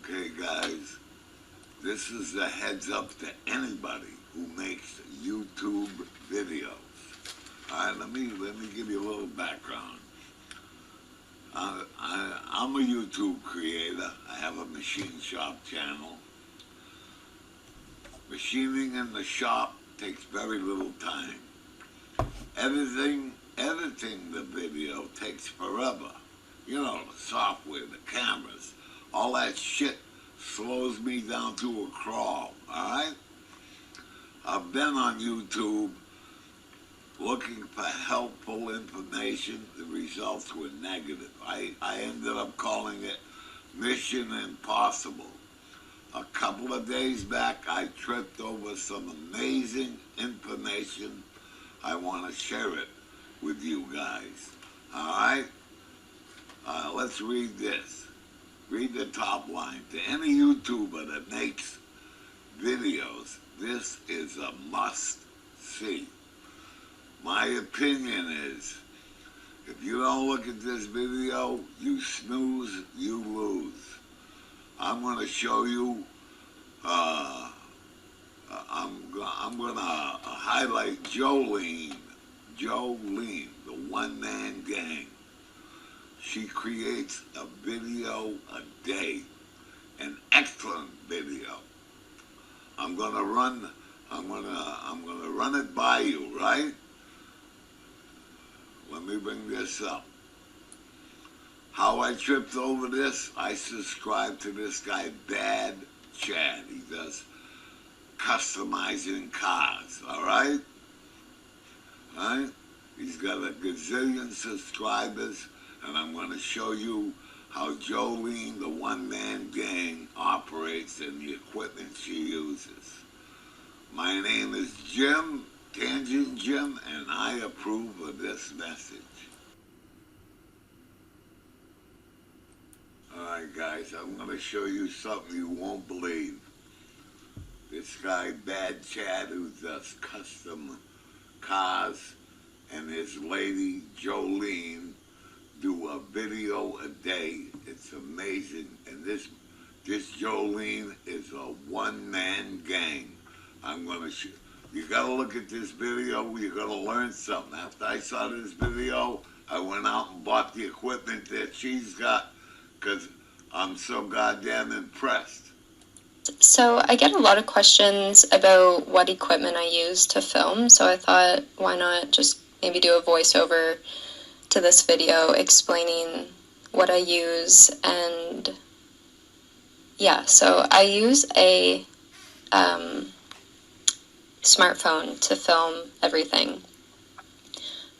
Okay, guys, this is a heads up to anybody who makes YouTube videos. All right, let me give you a little background. I'm a YouTube creator. I have a machine shop channel. Machining in the shop takes very little time. Editing the video takes forever. You know, the software, the cameras, all that shit slows me down to a crawl, alright? I've been on YouTube looking for helpful information. The results were negative. I ended up calling it Mission Impossible. A couple of days back, I tripped over some amazing information. I want to share it with you guys. Alright? Let's read this. Read the top line. To any YouTuber that makes videos, this is a must-see. My opinion is, if you don't look at this video, you snooze, you lose. I'm going to show you, I'm going to highlight Jolene, the one-man gang. She creates a video a day, an excellent video. I'm going to run it by you, right? Let me bring this up. How I tripped over this, I subscribe to this guy, Bad Chad. He does customizing cars, all right? All right? He's got a gazillion subscribers, and I'm going to show you how Jolene, the one-man gang, operates and the equipment she uses. My name is Jim, Tangent Jim, and I approve of this message. Alright guys, I'm going to show you something you won't believe. This guy, Bad Chad, who does custom cars, and his lady, Jolene, do a video a day. It's amazing. And this Jolene is a one-man gang. I'm going to you got to look at this video. You're going to learn something. After I saw this video, I went out and bought the equipment that she's got because I'm so goddamn impressed. So I get a lot of questions about what equipment I use to film, so I thought, why not just maybe do a voiceover to this video explaining what I use. And yeah, so I use a smartphone to film everything.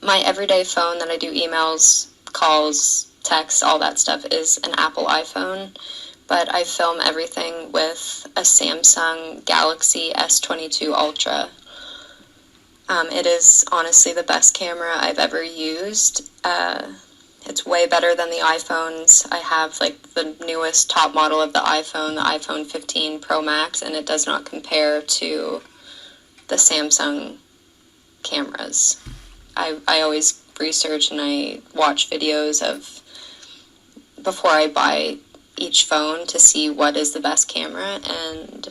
My everyday phone that I do emails, calls, texts, all that stuff is an Apple iPhone, but I film everything with a Samsung Galaxy S22 Ultra. It is honestly the best camera I've ever used. It's way better than the iPhones. I have like the newest top model of the iPhone 15 Pro Max, and it does not compare to the Samsung cameras. I always research and I watch videos of before I buy each phone to see what is the best camera, and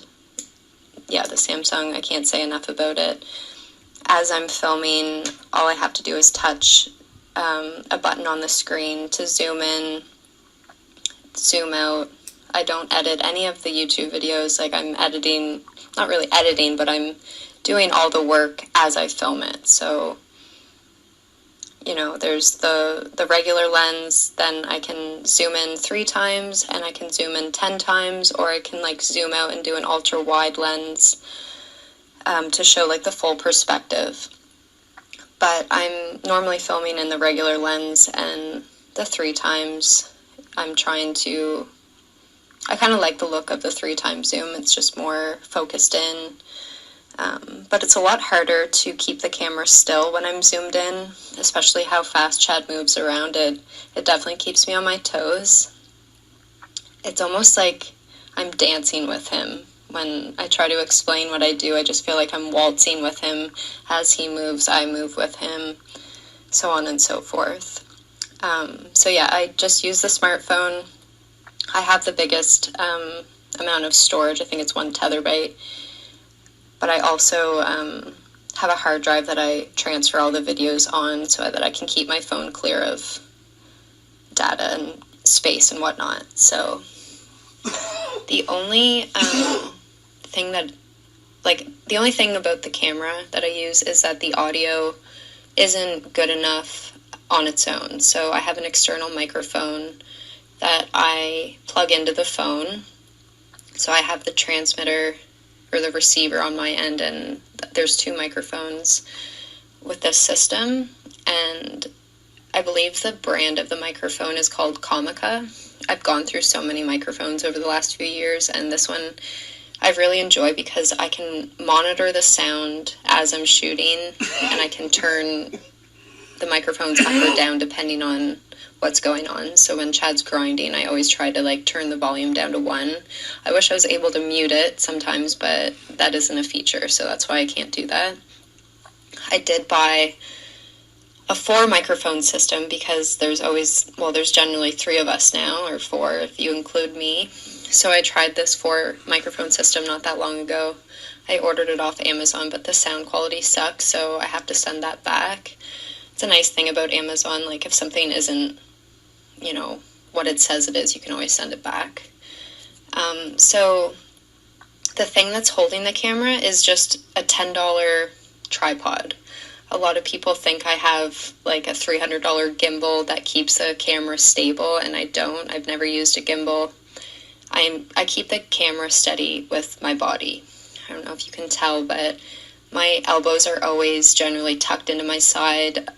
yeah, the Samsung, I can't say enough about it. As I'm filming, all I have to do is touch a button on the screen to zoom in, zoom out. I don't edit any of the YouTube videos. Like, I'm editing, not really editing, but I'm doing all the work as I film it. So, you know, there's the regular lens, then I can zoom in 3 times, and I can zoom in 10 times, or I can like zoom out and do an ultra wide lens to show like the full perspective. But I'm normally filming in the regular lens, and the 3 times I kind of like the look of the 3 times zoom. It's just more focused in. But it's a lot harder to keep the camera still when I'm zoomed in, especially how fast Chad moves around it. It definitely keeps me on my toes. It's almost like I'm dancing with him. When I try to explain what I do, I just feel like I'm waltzing with him. As he moves, I move with him, so on and so forth. So yeah, I just use the smartphone I have the biggest amount of storage. I think it's 1 terabyte. But I also have a hard drive that I transfer all the videos on so that I can keep my phone clear of data and space and whatnot. So the only thing that, the only thing about the camera that I use is that the audio isn't good enough on its own. So I have an external microphone that I plug into the phone. So I have the transmitter or the receiver on my end, and there's 2 microphones with this system. And I believe the brand of the microphone is called Comica. I've gone through so many microphones over the last few years, and this one I really enjoy because I can monitor the sound as I'm shooting, and I can turn the microphones up or down depending on what's going on. So when Chad's grinding, I always try to turn the volume down to 1. I wish I was able to mute it sometimes, but that isn't a feature, so that's why I can't do that. I did buy a 4 microphone system because there's generally 3 of us now, or 4 if you include me. So I tried this 4 microphone system not that long ago. I ordered it off Amazon, but the sound quality sucks, so I have to send that back. It's a nice thing about Amazon, if something isn't, what it says it is, you can always send it back. So the thing that's holding the camera is just a $10 tripod. A lot of people think I have a $300 gimbal that keeps a camera stable, and I don't. I've never used a gimbal. I keep the camera steady with my body. I don't know if you can tell, but my elbows are always generally tucked into my side.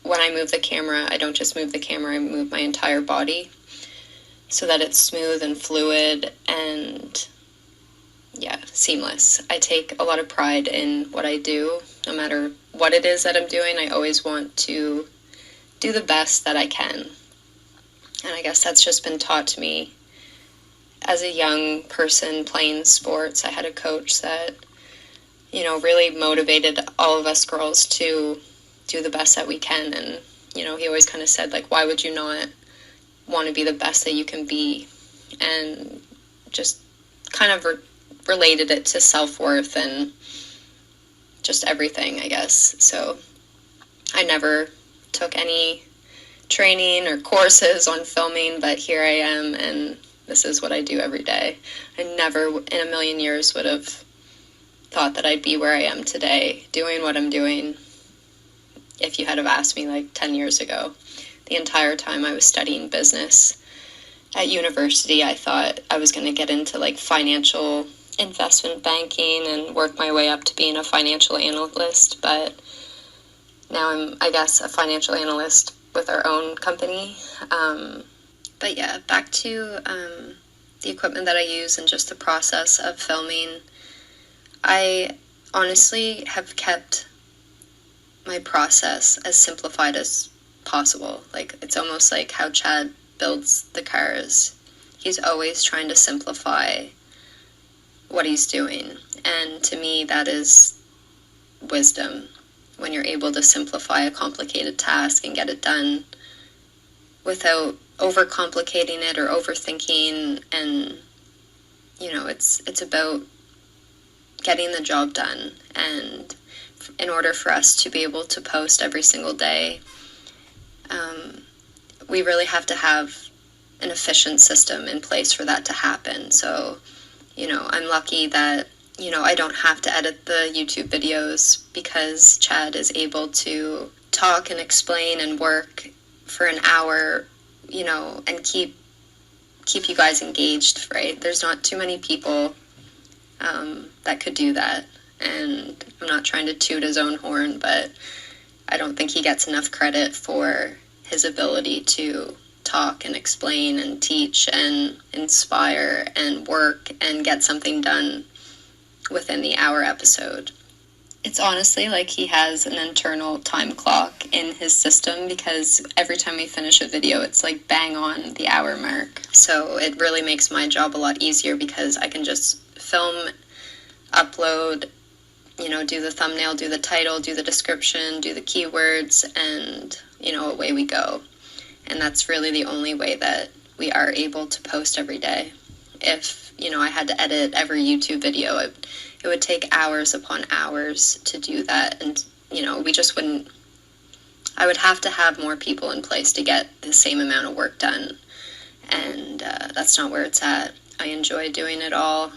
When I move the camera, I don't just move the camera, I move my entire body so that it's smooth and fluid and, seamless. I take a lot of pride in what I do. No matter what it is that I'm doing, I always want to do the best that I can. And I guess that's just been taught to me as a young person playing sports. I had a coach that, really motivated all of us girls to do the best that we can. And, he always kind of said, why would you not want to be the best that you can be? And just kind of related it to self-worth and just everything, I guess. So I never took any training or courses on filming, but here I am, and this is what I do every day. I never in a million years would have thought that I'd be where I am today doing what I'm doing if you had have asked me 10 years ago. The entire time I was studying business at university, I thought I was going to get into financial investment banking and work my way up to being a financial analyst, but now I'm, I guess, a financial analyst with our own company. But yeah, back to the equipment that I use and just the process of filming. I honestly have kept my process as simplified as possible. It's almost like how Chad builds the cars. He's always trying to simplify what he's doing. And to me, that is wisdom. When you're able to simplify a complicated task and get it done without overcomplicating it or overthinking. And, it's about getting the job done. And in order for us to be able to post every single day, we really have to have an efficient system in place for that to happen. So, I'm lucky that, I don't have to edit the YouTube videos because Chad is able to talk and explain and work for an hour, and keep you guys engaged, right? There's not too many people that could do that. And I'm not trying to toot his own horn, but I don't think he gets enough credit for his ability to talk and explain and teach and inspire and work and get something done within the hour episode. It's honestly like he has an internal time clock in his system, because every time we finish a video, it's bang on the hour mark. So it really makes my job a lot easier because I can just film, upload, do the thumbnail, do the title, do the description, do the keywords, and, away we go. And that's really the only way that we are able to post every day. If, I had to edit every YouTube video, it would take hours upon hours to do that. And, we just wouldn't, I would have to have more people in place to get the same amount of work done. And that's not where it's at. I enjoy doing it all.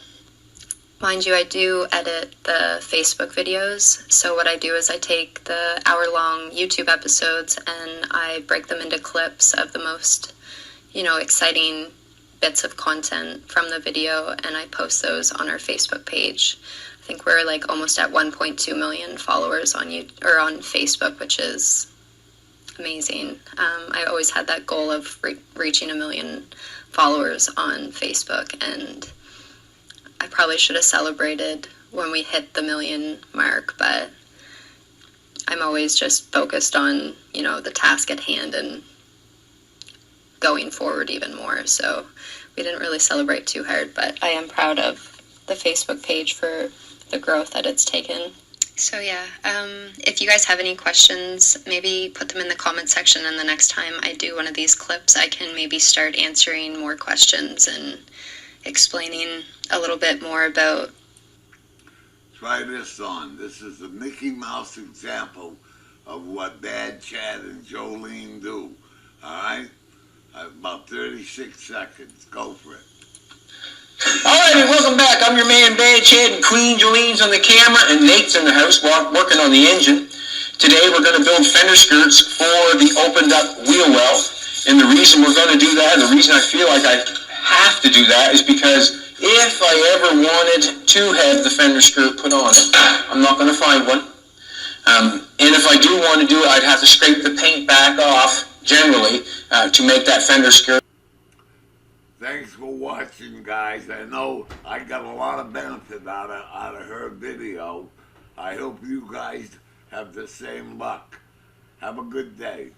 Mind you, I do edit the Facebook videos. So what I do is I take the hour-long YouTube episodes and I break them into clips of the most, exciting bits of content from the video, and I post those on our Facebook page. I think we're like almost at 1.2 million followers on Facebook, which is amazing. I always had that goal of reaching 1 million followers on Facebook, and I probably should have celebrated when we hit the 1 million mark, but I'm always just focused on, the task at hand and going forward even more. So we didn't really celebrate too hard, but I am proud of the Facebook page for the growth that it's taken. So yeah, if you guys have any questions, maybe put them in the comment section, and the next time I do one of these clips, I can maybe start answering more questions and explaining a little bit more about. Try this on. This is a Mickey Mouse example of what Bad Chad and Jolene do. All right? About 36 seconds. Go for it. Alright, and welcome back. I'm your man Bad Chad, and Queen Jolene's on the camera, and Nate's in the house working on the engine. Today we're going to build fender skirts for the opened up wheel well. And the reason we're going to do that, the reason I feel like I have to do that, is because if I ever wanted to have the fender skirt put on it, I'm not going to find one. And if I do want to do it, I'd have to scrape the paint back off, generally, to make that fender skirt. Thanks for watching, guys. I know I got a lot of benefit out of her video. I hope you guys have the same luck. Have a good day.